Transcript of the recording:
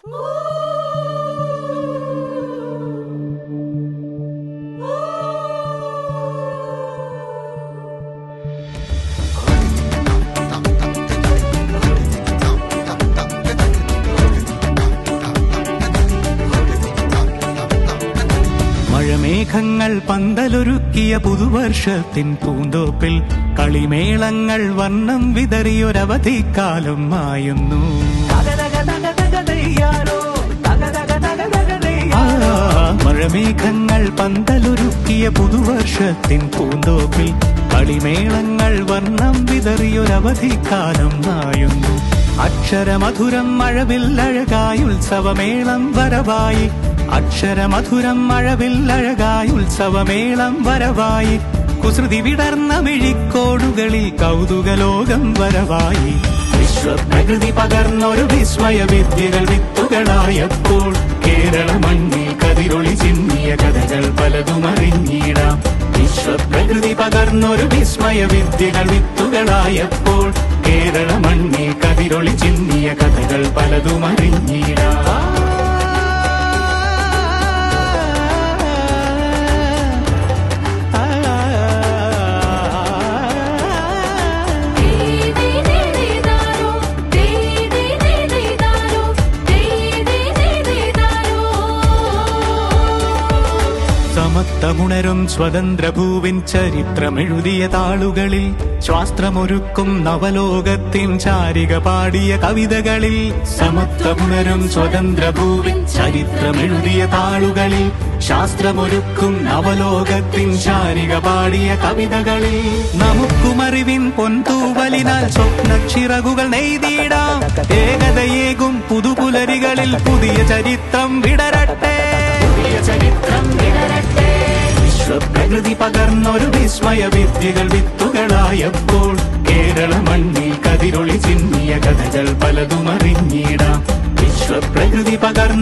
മഴമേഘങ്ങൾ പന്തലൊരുക്കിയ പുതുവർഷത്തിൻ പൂന്തോപ്പിൽ കളിമേളങ്ങൾ വർണ്ണം വിതറിയൊരവധിക്കാലം മായുന്നു. മഴമേഘങ്ങൾ പന്തലൊരുക്കിയ പുതുവർഷത്തിൻ പൂന്തോപ്പിൽ കളിമേളങ്ങൾ വർണ്ണം വിതറിയൊരവധിക്കാലം മായുന്നു. അക്ഷരമധുരം മഴവില്ലഴകായി ഉത്സവമേളം വരവായി, അക്ഷരമധുരം മഴവില്ലഴകായി ഉത്സവമേളം വരവായി, കുസൃതി വിടർന്ന മിഴിക്കോടുകളിൽ കൗതുകലോകം വരവായി. വിശ്വപ്രകൃതി പകർന്നൊരു വിസ്മയ വിദ്യകൾ വിത്തുകളായപ്പോൾ കേരള മണ്ണിൽ കതിരൊളി ചിന്നിയ കഥകൾ പലതും അറിഞ്ഞിടാം. വിശ്വപ്രകൃതി പകർന്നൊരു വിസ്മയ വിദ്യകൾ വിത്തുകളായപ്പോൾ കേരള മണ്ണിൽ കതിരൊളി ചിന്നിയ കഥകൾ പലതും അറിഞ്ഞിടാം. സമത്വമുണരും സ്വതന്ത്രഭൂവിൻ ചരിത്രമെഴുതിയ താളുകളിൽ, ശാസ്ത്രമൊരുക്കും നവലോകത്തിൻ ചാരിക പാടിയ കവിതകളിൽ. സമത്വമുണരും സ്വതന്ത്രഭൂവിൻ ചരിത്രമെഴുതിയ താളുകളിൽ, ശാസ്ത്രമൊരുക്കും നവലോകത്തിൻ ചാരിക പാടിയ കവിതകളിൽ. നമുക്കുമറിവിൻ പൊൻതൂവലിനാൽ സ്വപ്നച്ചിറകുകൾ നെയ്തിടാം. ഏകതയേകും പുതുപുലരികളിൽ പുതിയ ചരിത്രം വിടരട്ടെ, പുതിയ ചരിത്രം വിടരട്ടെ. വിശ്വപ്രകൃതി പകർന്നൊരു വിസ്മയ വിദ്യകൾ വിത്തുകളായപ്പോൾ കേരള മണ്ണിൽ കതിരൊളി ചിന്നിയ കഥകൾ പലതും അറിഞ്ഞിടാം. വിശ്വപ്രകൃതി പകർന്ന